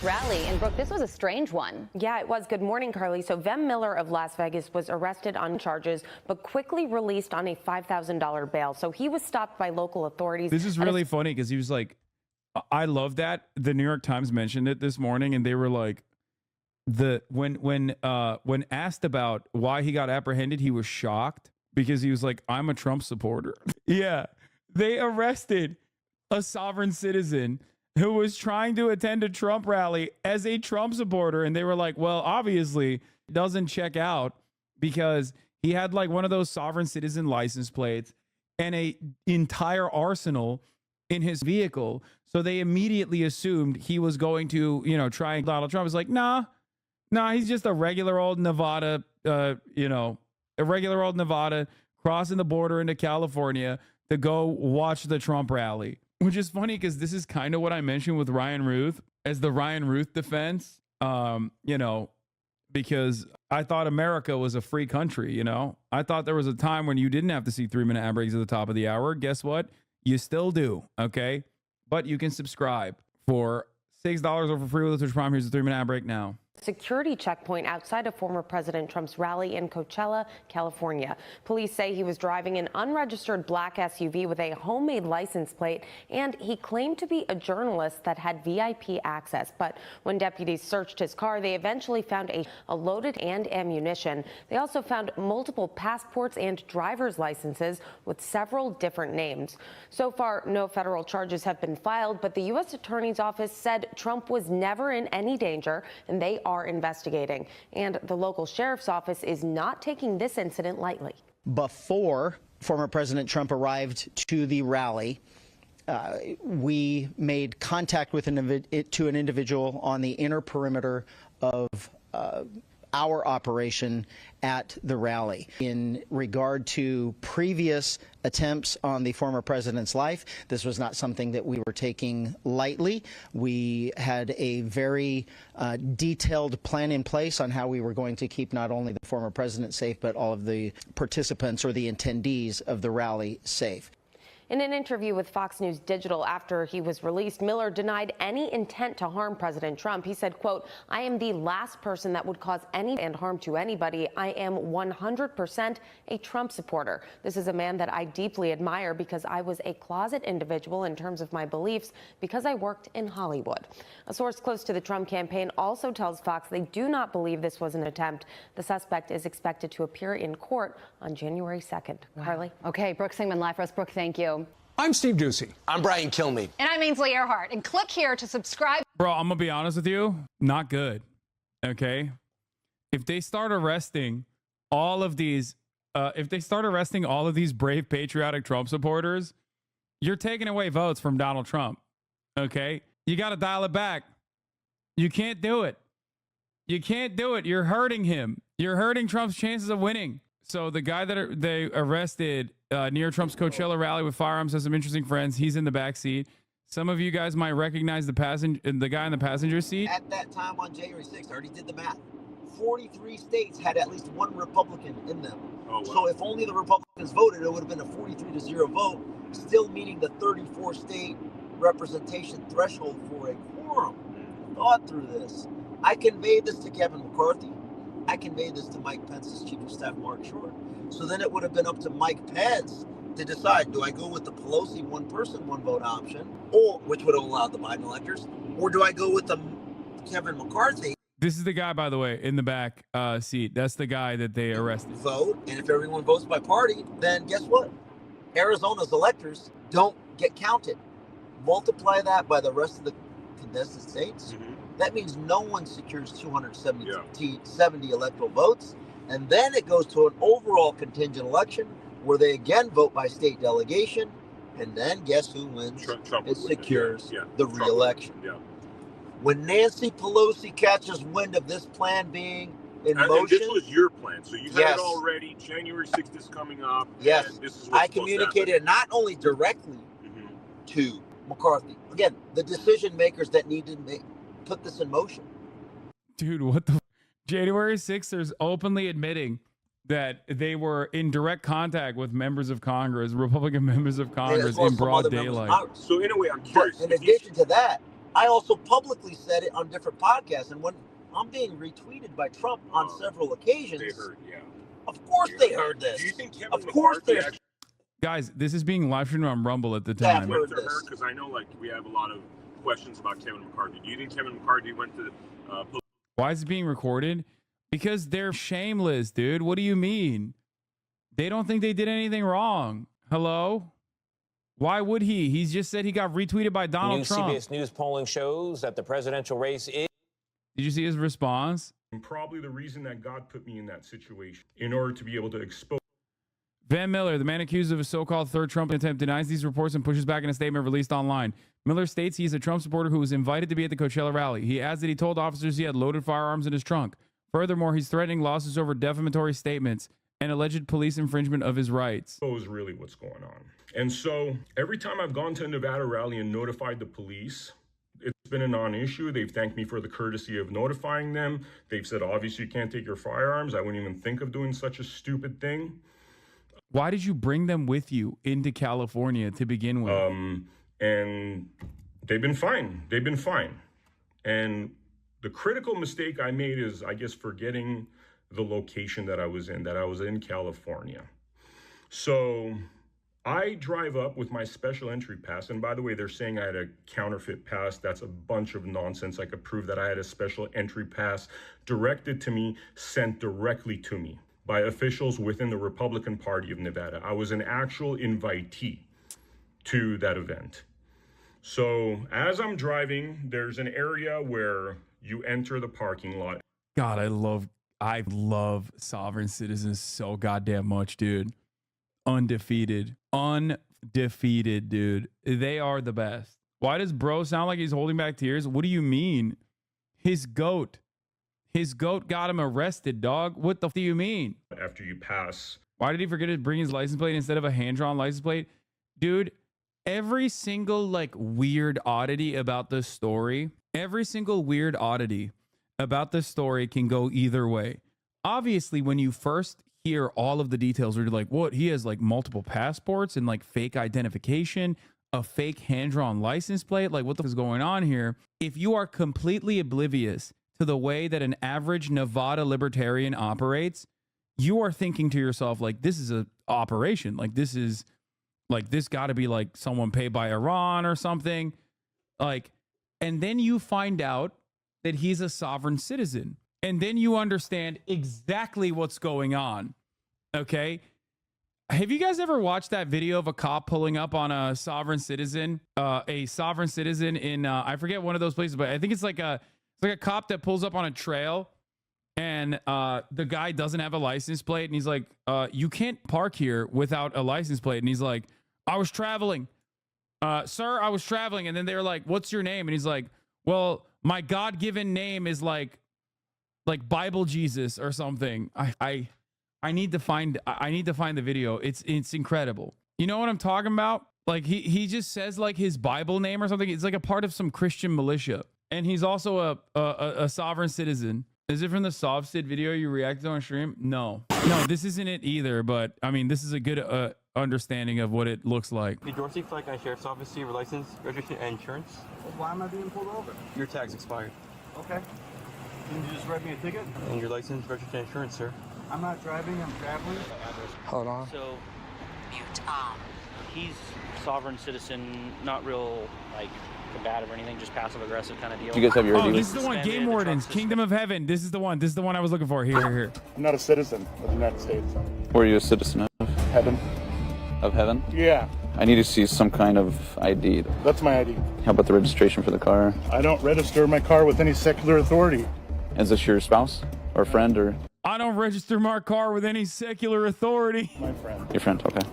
rally. And Brooke, this was a strange one. Yeah, it was. Good morning, Carly. So Vem Miller of Las Vegas was arrested on charges, but quickly released on a $5,000 bail. So he was stopped by local authorities. This is really funny because he was like, I love that. The New York Times mentioned it this morning, and they were like, when asked about why he got apprehended, he was shocked because he was like, I'm a Trump supporter. Yeah, they arrested a sovereign citizen who was trying to attend a Trump rally as a Trump supporter. And they were like, well, obviously it doesn't check out because he had like one of those sovereign citizen license plates and a entire arsenal in his vehicle. So they immediately assumed he was going to, try. Donald Trump was like, nah, he's just a regular old Nevada, crossing the border into California to go watch the Trump rally. Which is funny because this is kind of what I mentioned with Ryan Ruth as the Ryan Ruth defense, because I thought America was a free country, I thought there was a time when you didn't have to see 3-minute ad breaks at the top of the hour. Guess what? You still do, okay? But you can subscribe for $6 or for free with a Twitch Prime. Here's a 3-minute ad break now. Security checkpoint outside of former President Trump's rally in Coachella, California. Police say he was driving an unregistered black SUV with a homemade license plate, and he claimed to be a journalist that had VIP access. But when deputies searched his car, they eventually found a loaded and ammunition. They also found multiple passports and driver's licenses with several different names. So far, no federal charges have been filed, but the U.S. Attorney's Office said Trump was never in any danger, and they are investigating. And the local sheriff's office is not taking this incident lightly. Before former President Trump arrived to the rally, we made contact with an individual on the inner perimeter of our operation at the rally. In regard to previous attempts on the former president's life, this was not something that we were taking lightly. We had a very detailed plan in place on how we were going to keep not only the former president safe, but all of the participants or the attendees of the rally safe. In an interview with Fox News Digital after he was released, Miller denied any intent to harm President Trump. He said, quote, I am the last person that would cause any and harm to anybody. I am 100% a Trump supporter. This is a man that I deeply admire because I was a closet individual in terms of my beliefs because I worked in Hollywood. A source close to the Trump campaign also tells Fox they do not believe this was an attempt. The suspect is expected to appear in court on January 2nd. Wow. Carly? Okay, Brooke Singman live for us. Brooke, thank you. I'm Steve Ducey. I'm Brian Kilmeade. And I'm Ainsley Earhart. And click here to subscribe. Bro, I'm going to be honest with you. Not good. Okay? If they start arresting all of these, brave, patriotic Trump supporters, you're taking away votes from Donald Trump. Okay? You got to dial it back. You can't do it. You can't do it. You're hurting him. You're hurting Trump's chances of winning. So the guy that they arrested near Trump's Coachella rally with firearms has some interesting friends. He's in the back seat. Some of you guys might recognize the guy in the passenger seat. At that time on January 6th, I already did the math. 43 states had at least one Republican in them. Oh, wow. So if only the Republicans voted, it would have been a 43-0 vote, still meeting the 34 state representation threshold for a quorum. Thought through this. I conveyed this to Kevin McCarthy. I conveyed this to Mike Pence's Chief of Staff, Mark Short. So then it would have been up to Mike Pence to decide, do I go with the Pelosi one person, one vote option, or which would have allowed the Biden electors, or do I go with the Kevin McCarthy? This is the guy, by the way, in the back seat. That's the guy that they arrested. Vote, and if everyone votes by party, then guess what? Arizona's electors don't get counted. Multiply that by the rest of the contested states. Mm-hmm. That means no one secures 270 electoral votes. And then it goes to an overall contingent election where they again vote by state delegation. And then guess who wins? Trump it secures the re-election. When Nancy Pelosi catches wind of this plan being in motion. And this was your plan. So you had it already. January 6th is coming up. Yes. And this is I communicated not only directly to McCarthy. Again, the decision makers that need to put this in motion. Dude, what the January 6th is openly admitting that they were in direct contact with members of Congress, Republican members of Congress in broad daylight. So in a way, I'm curious. But in addition to that, I also publicly said it on different podcasts. And when I'm being retweeted by Trump on several occasions, They heard, yeah. Of course they heard this. Do you think Kevin Of course McCarthy they're. actually Guys, this is being live streamed on Rumble at the Yeah, time. heard went to her? this. Because I know, like, we have a lot of questions about Kevin McCarthy. Do you think Kevin McCarthy went to Why is it being recorded? Because they're shameless, dude. What do you mean? They don't think they did anything wrong. Hello? Why would he? He's just said he got retweeted by Donald Trump. CBS News polling shows that the presidential race is. Did you see his response? And probably the reason that God put me in that situation in order to be able to expose. Van Miller, the man accused of a so-called third Trump attempt, denies these reports and pushes back in a statement released online. Miller states he is a Trump supporter who was invited to be at the Coachella rally. He adds that he told officers he had loaded firearms in his trunk. Furthermore, he's threatening lawsuits over defamatory statements and alleged police infringement of his rights. Is really what's going on. And so every time I've gone to a Nevada rally and notified the police, it's been a non-issue. They've thanked me for the courtesy of notifying them. They've said, obviously, you can't take your firearms. I wouldn't even think of doing such a stupid thing. Why did you bring them with you into California to begin with? And they've been fine. They've been fine. And the critical mistake I made is, I guess, forgetting the location that I was in California. So I drive up with my special entry pass. And by the way, they're saying I had a counterfeit pass. That's a bunch of nonsense. I could prove that I had a special entry pass directed to me, sent directly to me by officials within the Republican Party of Nevada. I was an actual invitee to that event. So as I'm driving, there's an area where you enter the parking lot. God, I love sovereign citizens so goddamn much, dude. Undefeated, dude. They are the best. Why does bro sound like he's holding back tears? What do you mean? His goat got him arrested, dog. What the f do you mean? After you pass. Why did he forget to bring his license plate instead of a hand-drawn license plate? Dude, every single weird oddity about this story, can go either way. Obviously, when you first hear all of the details, where you're like, what? He has multiple passports and fake identification, a fake hand-drawn license plate. What the f is going on here? If you are completely oblivious to the way that an average Nevada libertarian operates, you are thinking to yourself, this is a operation. This got to be someone paid by Iran or something. And then you find out that he's a sovereign citizen. And then you understand exactly what's going on. Okay. Have you guys ever watched that video of a cop pulling up on a sovereign citizen in, I forget one of those places, but I think it's like a cop that pulls up on a trail and the guy doesn't have a license plate. And he's like, you can't park here without a license plate. And he's like, I was traveling. Sir, I was traveling. And then they were like, what's your name? And he's like, well, my God-given name is like Bible Jesus or something. I need to find the video. It's incredible. You know what I'm talking about? He just says his Bible name or something. It's a part of some Christian militia. And he's also a sovereign citizen. Is it from the SovCid video you reacted on stream? No, this isn't it either. But I mean, this is a good understanding of what it looks like. Did Dorsey Flag County Sheriff's Office see your license, registration, and insurance? Well, why am I being pulled over? Your tag's expired. Okay. Can you just write me a ticket? And your license, registration, and insurance, sir. I'm not driving, I'm traveling. Hold on. So, he's sovereign citizen, not real combative or anything, just passive aggressive kind of deal. You guys have your Oh, this is the one. Game Wardens, Kingdom of Heaven. This is the one. This is the one I was looking for. Here. I'm not a citizen of the United States. Were you a citizen of Heaven? Of heaven? Yeah, I need to see some kind of ID. that's my ID. How about the registration for the car? I don't register my car with any secular authority. Is this your spouse or friend or I don't register my car with any secular authority. My friend. your friend? Okay.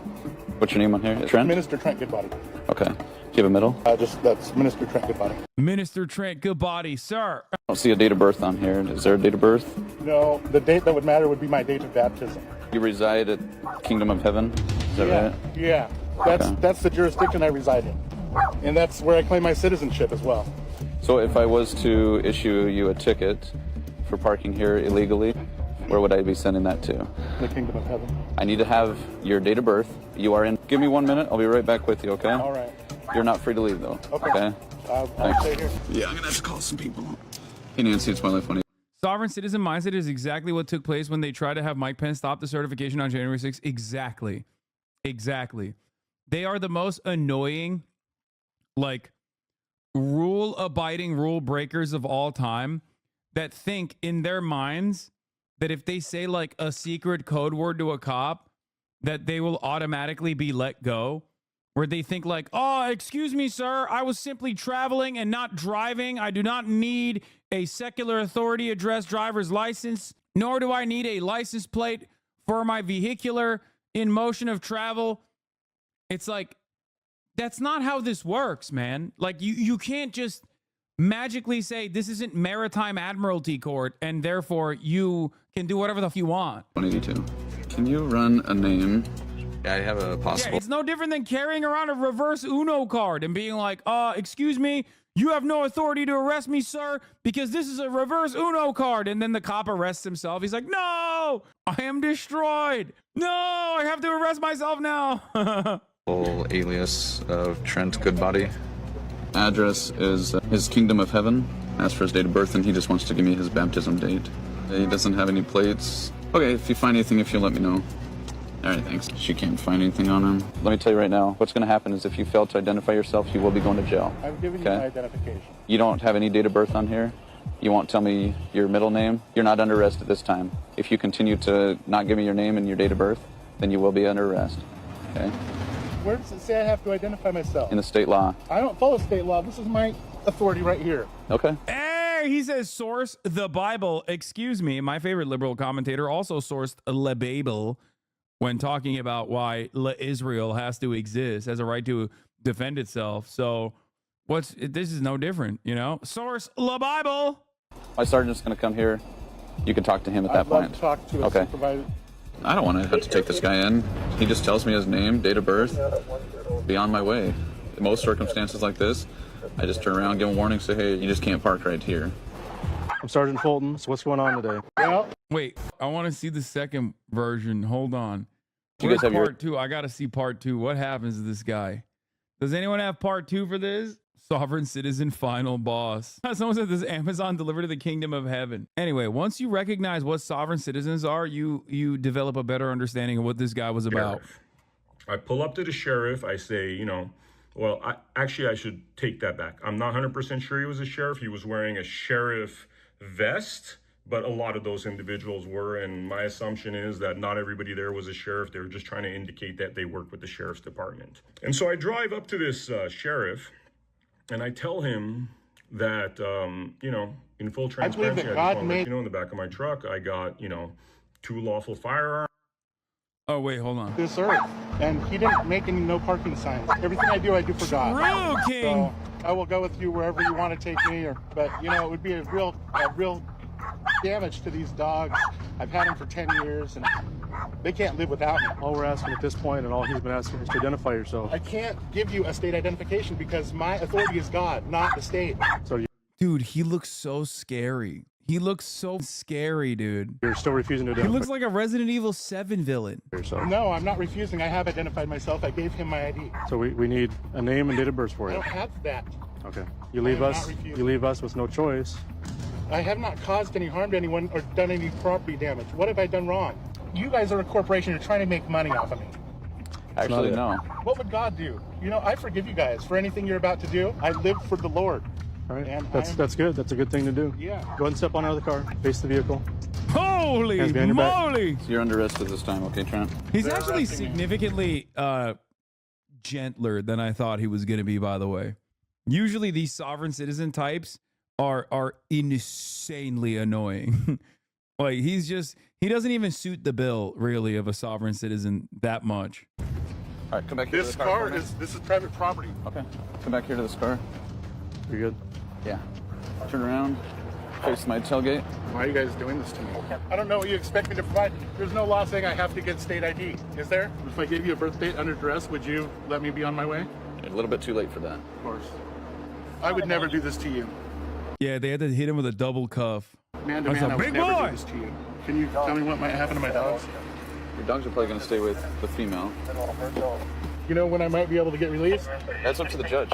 What's your name on here? Trent? Minister Trent Goodbody. Okay. Do you have a middle? That's Minister Trent Goodbody. Minister Trent Goodbody, sir. I don't see a date of birth on here. Is there a date of birth? No, the date that would matter would be my date of baptism. You reside at Kingdom of Heaven? Is that right? Yeah. Okay. That's the jurisdiction I reside in. And that's where I claim my citizenship as well. So if I was to issue you a ticket for parking here illegally, where would I be sending that to? The Kingdom of Heaven. I need to have your date of birth. You are in. Give me 1 minute. I'll be right back with you, okay? All right. You're not free to leave, though. Okay? I'll stay here. Yeah, I'm going to have to call some people. Hey, Nancy, it's my life funny. Sovereign citizen mindset is exactly what took place when they tried to have Mike Pence stop the certification on January 6th. Exactly. Exactly. They are the most annoying, like, rule-abiding rule breakers of all time that think in their minds that if they say, like, a secret code word to a cop, that they will automatically be let go. Where they think like, oh, excuse me, sir, I was simply traveling and not driving. I do not need a secular authority address driver's license, nor do I need a license plate for my vehicular in motion of travel. It's like, that's not how this works, man. Like, you can't just magically say this isn't maritime admiralty court and therefore you can do whatever the fuck you want. 182. Can you run a name? I have a possible. Yeah, it's no different than carrying around a reverse Uno card and being like, excuse me, you have no authority to arrest me, sir, because this is a reverse Uno card. And then the cop arrests himself. He's like, no, I am destroyed. No, I have to arrest myself now. Full alias of Trent Goodbody. Address is his Kingdom of Heaven. Asked for his date of birth, and he just wants to give me his baptism date. He doesn't have any plates. Okay, if you find anything, if you let me know. All right, thanks. She can't find anything on him. Let me tell you right now, what's going to happen is if you fail to identify yourself, you will be going to jail. I've given you my identification. You don't have any date of birth on here. You won't tell me your middle name. You're not under arrest at this time. If you continue to not give me your name and your date of birth, then you will be under arrest. Okay? Where does it say I have to identify myself? In the state law. I don't follow state law. This is my authority right here. Okay. Hey, he says source the Bible. Excuse me, my favorite liberal commentator also sourced the Bible when talking about why Israel has to exist, has a right to defend itself. So this is no different, you know? Source the Bible. My sergeant's going to come here. You can talk to him at that point. I'd love to talk to a supervisor. I don't want to have to take this guy in. He just tells me his name, date of birth, be on my way. In most circumstances like this, I just turn around, give him a warning, say, hey, you just can't park right here. I'm Sergeant Fulton, so what's going on today? Well, wait, I want to see the second version. Hold on. You guys have part two? I got to see part two. What happens to this guy? Does anyone have part two for this? Sovereign citizen final boss. Someone said this Amazon delivered to the kingdom of heaven. Anyway, once you recognize what sovereign citizens are, you develop a better understanding of what this guy was about. I pull up to the sheriff. I say, you know, well, I should take that back. I'm not 100% sure he was a sheriff. He was wearing a sheriff vest, but a lot of those individuals were, and my assumption is that not everybody there was a sheriff. They were just trying to indicate that they worked with the sheriff's department. And so I drive up to this sheriff, and I tell him that, you know, in full transparency, I just want to let you know, in the back of my truck, I got, you know, 2 lawful firearms. Oh, wait, hold on. this earth, and he didn't make any no parking signs. Everything I do for God. True, King. So I will go with you wherever you want to take me, but you know, it would be a real damage to these dogs. I've had them for 10 years, and they can't live without me. All we're asking at this point, and all he's been asking is to identify yourself. I can't give you a state identification because my authority is God, not the state. So dude, he looks so scary. He looks so scary, dude. You're still refusing to identify. He looks like a Resident Evil 7 villain. No, I'm not refusing. I have identified myself. I gave him my ID. So we need a name and date of birth for you. I don't have that. Okay. You leave us with no choice. I have not caused any harm to anyone or done any property damage. What have I done wrong? You guys are a corporation. You're trying to make money off of me. Actually, no. What would God do? You know, I forgive you guys for anything you're about to do. I live for the Lord. All right, and that's good. That's a good thing to do. Yeah. Go ahead and step on out of the car. Face the vehicle. Holy moly! So you're under arrest at this time, okay, Trent? He's actually significantly gentler than I thought he was going to be, by the way. Usually these sovereign citizen types are insanely annoying. Like, he doesn't even suit the bill, really, of a sovereign citizen that much. All right, come back here to this car. This is private property. Okay. Come back here to this car. You good? Yeah. Turn around. Face my tailgate. Why are you guys doing this to me? I don't know what you expect me to provide. There's no law saying I have to get state ID. Is there? If I gave you a birth date under duress, would you let me be on my way? A little bit too late for that. Of course. I would never do this to you. Yeah, they had to hit him with a double cuff. Man to man, I would never do this to you. Can you tell me what might happen to my dogs? Your dogs are probably going to stay with the female. you know when I might be able to get released? That's up to the judge.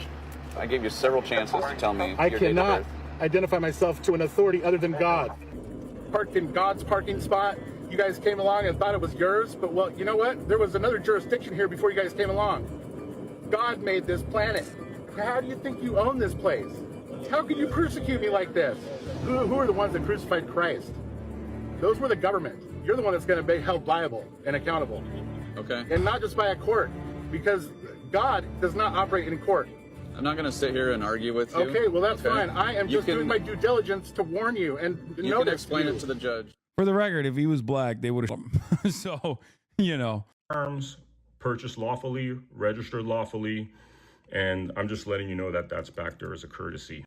I gave you several chances to tell me I your date of cannot birth. identify myself to an authority other than God. Parked in God's parking spot. You guys came along and thought it was yours, but well, you know what? There was another jurisdiction here before you guys came along. God made this planet. How do you think you own this place? How could you persecute me like this? Who are the ones that crucified Christ? Those were the government. You're the one that's going to be held liable and accountable. Okay. And not just by a court, because God does not operate in court. I'm not going to sit here and argue with you. Okay, well, that's fine. I am just doing my due diligence to warn you and You can explain it to the judge. For the record, if he was black, they would have. So, you know. Arms purchased lawfully, registered lawfully, and I'm just letting you know that that's back there as a courtesy.